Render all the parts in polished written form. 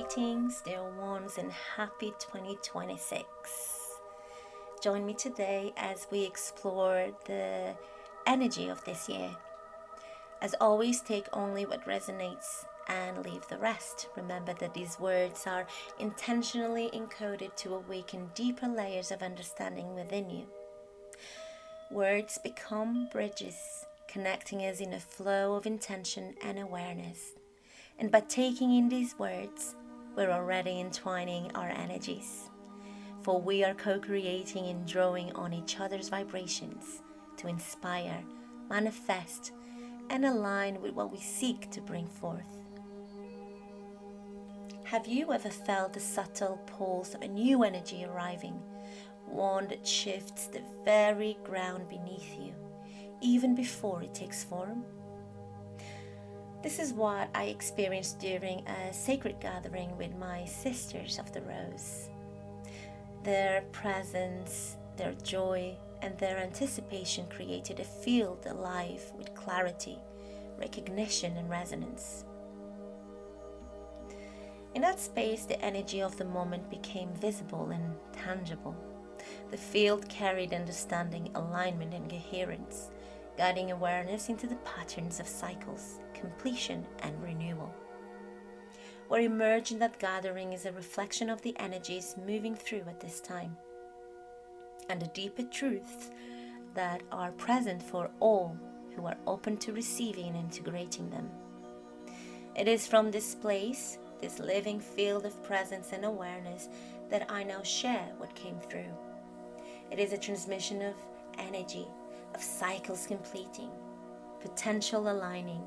Greetings, dear ones, and happy 2026. Join me today as we explore the energy of this year. As always, take only what resonates and leave the rest. Remember that these words are intentionally encoded to awaken deeper layers of understanding within you. Words become bridges, connecting us in a flow of intention and awareness. And by taking in these words, we're already entwining our energies. For we are co-creating and drawing on each other's vibrations to inspire, manifest, and align with what we seek to bring forth. Have you ever felt the subtle pulse of a new energy arriving? One that shifts the very ground beneath you, even before it takes form? This is what I experienced during a sacred gathering with my sisters of the Rose. Their presence, their joy, and their anticipation created a field alive with clarity, recognition, and resonance. In that space, the energy of the moment became visible and tangible. The field carried understanding, alignment, and coherence, guiding awareness into the patterns of cycles, completion, and renewal. What emerged in that gathering is a reflection of the energies moving through at this time, and the deeper truths that are present for all who are open to receiving and integrating them. It is from this place, this living field of presence and awareness, that I now share what came through. It is a transmission of energy, of cycles completing, potential aligning,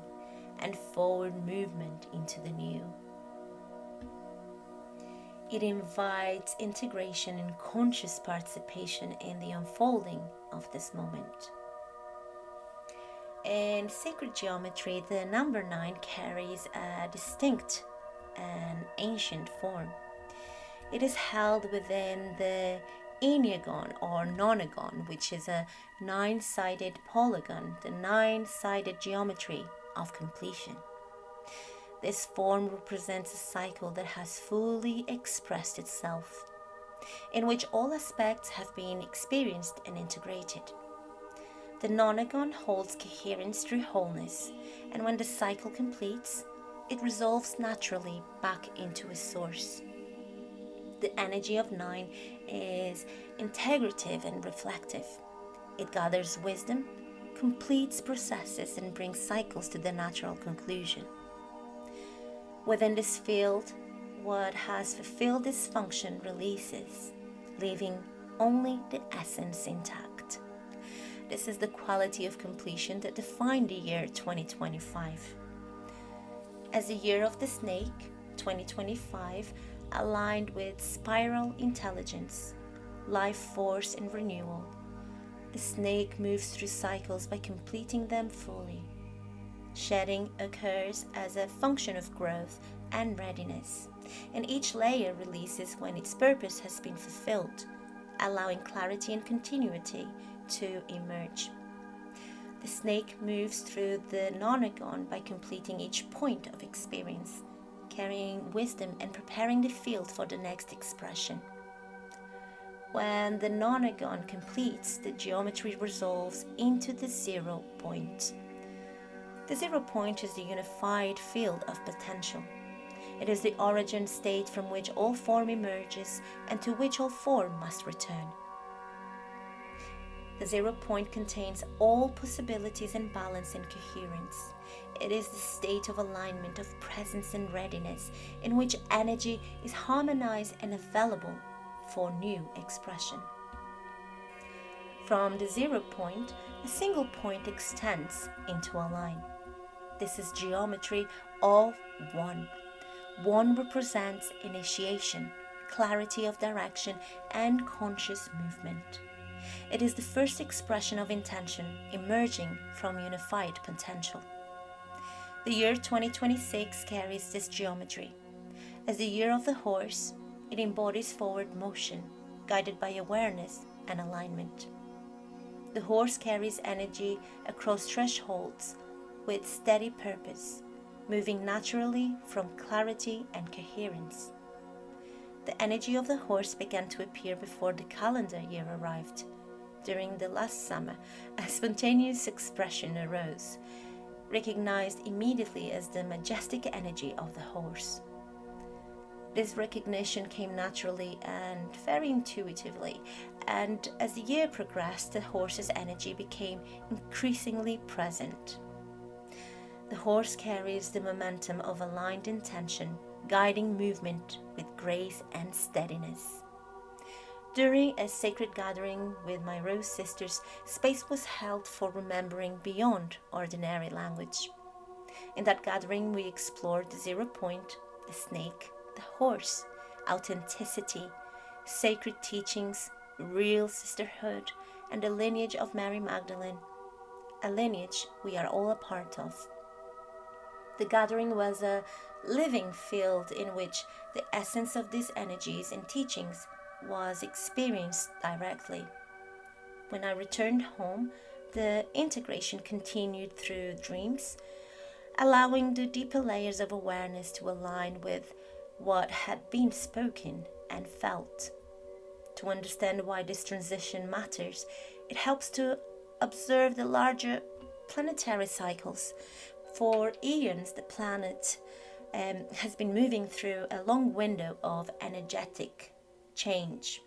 and forward movement into the new. It invites integration and conscious participation in the unfolding of this moment. In sacred geometry, the number 9 carries a distinct and ancient form. It is held within the Enneagon or nonagon, which is a 9-sided polygon, the 9-sided geometry of completion. This form represents a cycle that has fully expressed itself, in which all aspects have been experienced and integrated. The nonagon holds coherence through wholeness, and when the cycle completes, it resolves naturally back into its source. The energy of 9 is integrative and reflective. It gathers wisdom, completes processes, and brings cycles to their natural conclusion. Within this field, what has fulfilled its function releases, leaving only the essence intact. This is the quality of completion that defined the year 2025. As the year of the snake, 2025 aligned with spiral intelligence, life force, and renewal. The snake moves through cycles by completing them fully. Shedding occurs as a function of growth and readiness, and each layer releases when its purpose has been fulfilled, allowing clarity and continuity to emerge. The snake moves through the nonagon by completing each point of experience, carrying wisdom and preparing the field for the next expression. When the nonagon completes, the geometry resolves into the 0 point. The 0 point is the unified field of potential. It is the origin state from which all form emerges and to which all form must return. The 0 point contains all possibilities and balance and coherence. It is the state of alignment, of presence and readiness, in which energy is harmonized and available for new expression. From the 0 point, a single point extends into a line. This is geometry of 1. 1 represents initiation, clarity of direction, and conscious movement. It is the first expression of intention emerging from unified potential. The year 2026 carries this geometry. As the year of the horse, it embodies forward motion, guided by awareness and alignment. The horse carries energy across thresholds with steady purpose, moving naturally from clarity and coherence. The energy of the horse began to appear before the calendar year arrived. During the last summer, a spontaneous expression arose, recognized immediately as the majestic energy of the horse. This recognition came naturally and very intuitively, and as the year progressed, the horse's energy became increasingly present. The horse carries the momentum of aligned intention, guiding movement with grace and steadiness. During a sacred gathering with my Rose sisters, space was held for remembering beyond ordinary language. In that gathering, we explored the 0 point, the snake, the horse, authenticity, sacred teachings, real sisterhood, and the lineage of Mary Magdalene, a lineage we are all a part of. The gathering was a living field in which the essence of these energies and teachings was experienced directly. When I returned home, the integration continued through dreams, allowing the deeper layers of awareness to align with what had been spoken and felt. To understand why this transition matters, it helps to observe the larger planetary cycles. For eons, the planet has been moving through a long window of energetic change.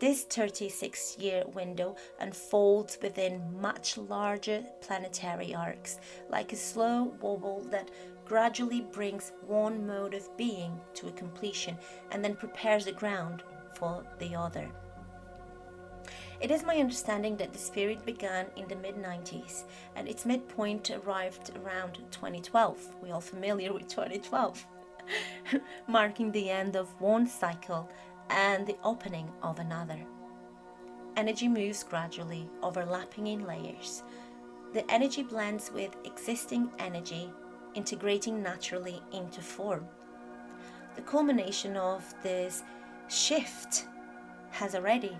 This 36-year window unfolds within much larger planetary arcs, like a slow wobble that gradually brings one mode of being to a completion and then prepares the ground for the other. It is my understanding that this period began in the mid-90s and its midpoint arrived around 2012. We're all familiar with 2012. Marking the end of one cycle and the opening of another. Energy moves gradually, overlapping in layers. The energy blends with existing energy, integrating naturally into form. The culmination of this shift has already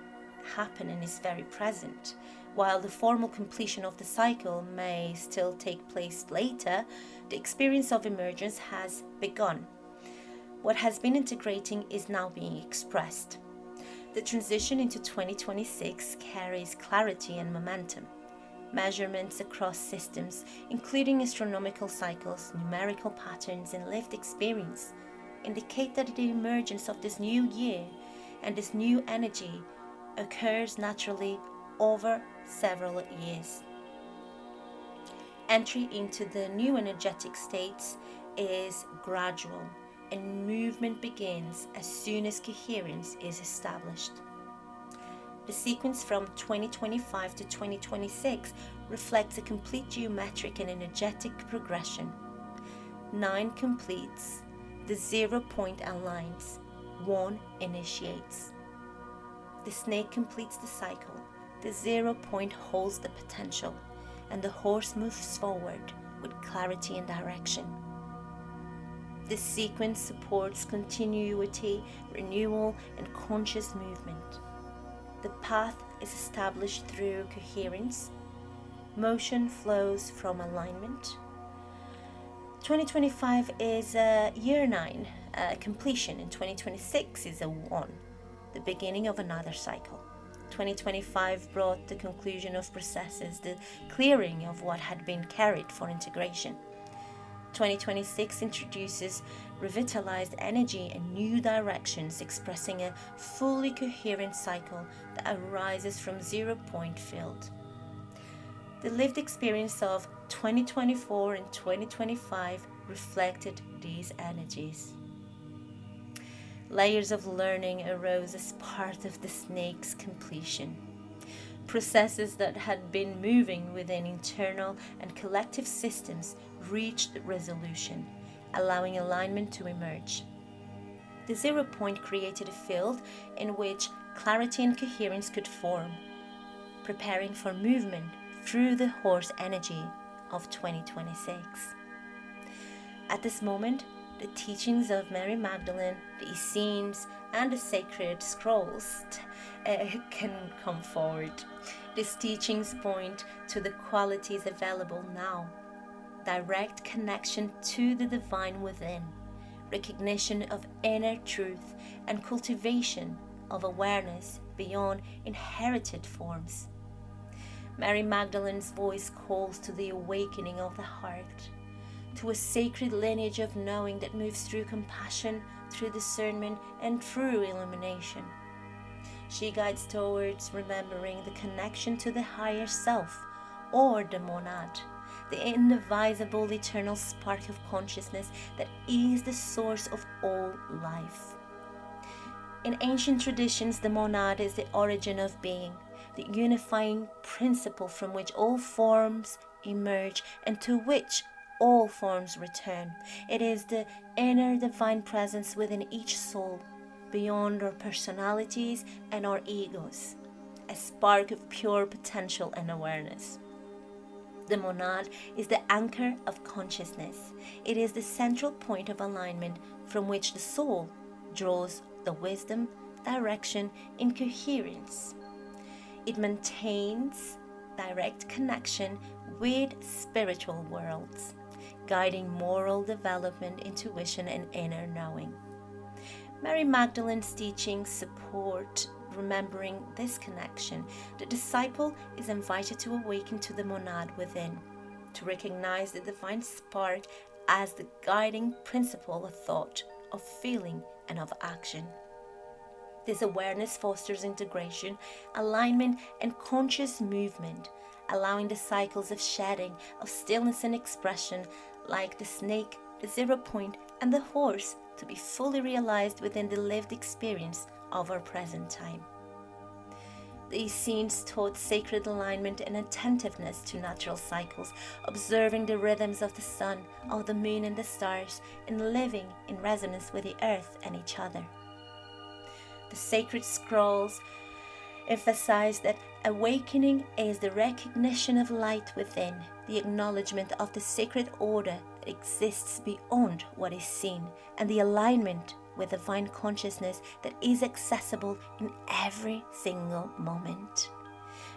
happened and is very present. While the formal completion of the cycle may still take place later, the experience of emergence has begun. What has been integrating is now being expressed. The transition into 2026 carries clarity and momentum. Measurements across systems, including astronomical cycles, numerical patterns, and lived experience, indicate that the emergence of this new year and this new energy occurs naturally over several years. Entry into the new energetic states is gradual, and movement begins as soon as coherence is established. The sequence from 2025 to 2026 reflects a complete geometric and energetic progression. 9 completes, the 0 point aligns, 1 initiates. The snake completes the cycle, the 0 point holds the potential, and the horse moves forward with clarity and direction. This sequence supports continuity, renewal, and conscious movement. The path is established through coherence. Motion flows from alignment. 2025 is a year 9, completion, and 2026 is a 1, the beginning of another cycle. 2025 brought the conclusion of processes, the clearing of what had been carried for integration. 2026 introduces revitalized energy and new directions, expressing a fully coherent cycle that arises from 0 point field. The lived experience of 2024 and 2025 reflected these energies. Layers of learning arose as part of the snake's completion. Processes that had been moving within internal and collective systems reached resolution, allowing alignment to emerge. The 0 point created a field in which clarity and coherence could form, preparing for movement through the horse energy of 2026. At this moment, the teachings of Mary Magdalene, the Essenes, and the sacred scrolls can come forward. These teachings point to the qualities available now. direct connection to the divine within, recognition of inner truth, and cultivation of awareness beyond inherited forms. Mary Magdalene's voice calls to the awakening of the heart, to a sacred lineage of knowing that moves through compassion, through discernment, and through illumination. She guides towards remembering the connection to the higher self, or the monad, the indivisible eternal spark of consciousness that is the source of all life. In ancient traditions, the monad is the origin of being, the unifying principle from which all forms emerge and to which all forms return. It is the inner divine presence within each soul, beyond our personalities and our egos, a spark of pure potential and awareness. The monad is the anchor of consciousness. It is the central point of alignment from which the soul draws the wisdom, direction, and coherence. It maintains direct connection with spiritual worlds, guiding moral development, intuition, and inner knowing. Mary Magdalene's teachings support remembering this connection. The disciple is invited to awaken to the monad within, to recognize the divine spark as the guiding principle of thought, of feeling, and of action. This awareness fosters integration, alignment, and conscious movement, allowing the cycles of shedding, of stillness and expression, like the snake, the 0 point, and the horse, to be fully realized within the lived experience of our present time. The Essenes taught sacred alignment and attentiveness to natural cycles, observing the rhythms of the sun, of the moon, and the stars, and living in resonance with the earth and each other. The sacred scrolls emphasize that awakening is the recognition of light within, the acknowledgement of the sacred order that exists beyond what is seen, and the alignment with divine consciousness that is accessible in every single moment.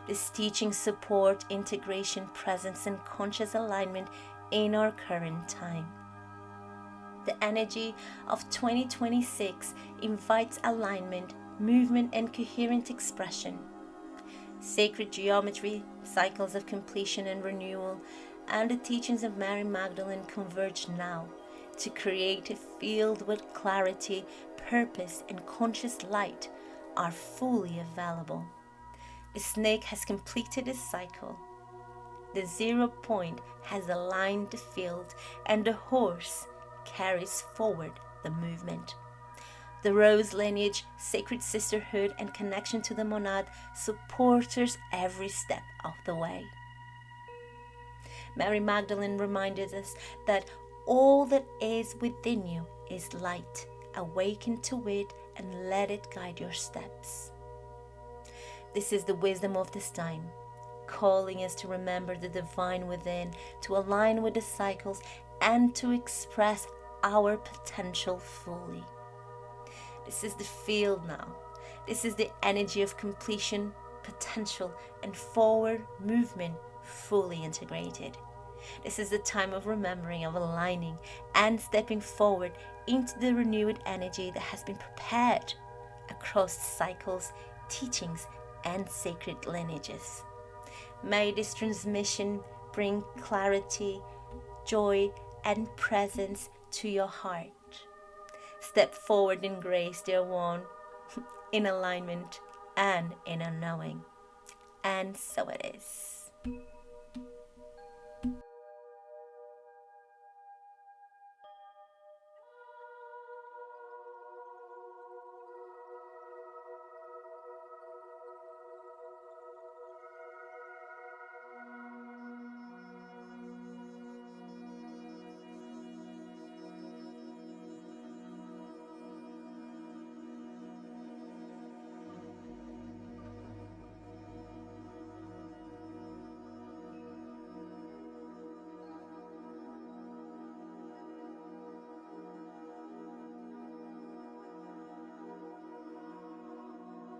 These teachings support integration, presence, and conscious alignment in our current time. The energy of 2026 invites alignment, movement, and coherent expression. Sacred geometry, cycles of completion and renewal, and the teachings of Mary Magdalene converge now to create a field where clarity, purpose, and conscious light are fully available. The snake has completed its cycle. The 0 point has aligned the field, and the horse carries forward the movement. The rose lineage, sacred sisterhood, and connection to the monad support us every step of the way. Mary Magdalene reminded us that all that is within you is light. Awaken to it and let it guide your steps. This is the wisdom of this time, calling us to remember the divine within, to align with the cycles, and to express our potential fully. This is the field now. This is the energy of completion, potential, and forward movement fully integrated. This is the time of remembering, of aligning, and stepping forward into the renewed energy that has been prepared across cycles, teachings, and sacred lineages. May this transmission bring clarity, joy, and presence to your heart. Step forward in grace, dear one, in alignment and in unknowing. And so it is.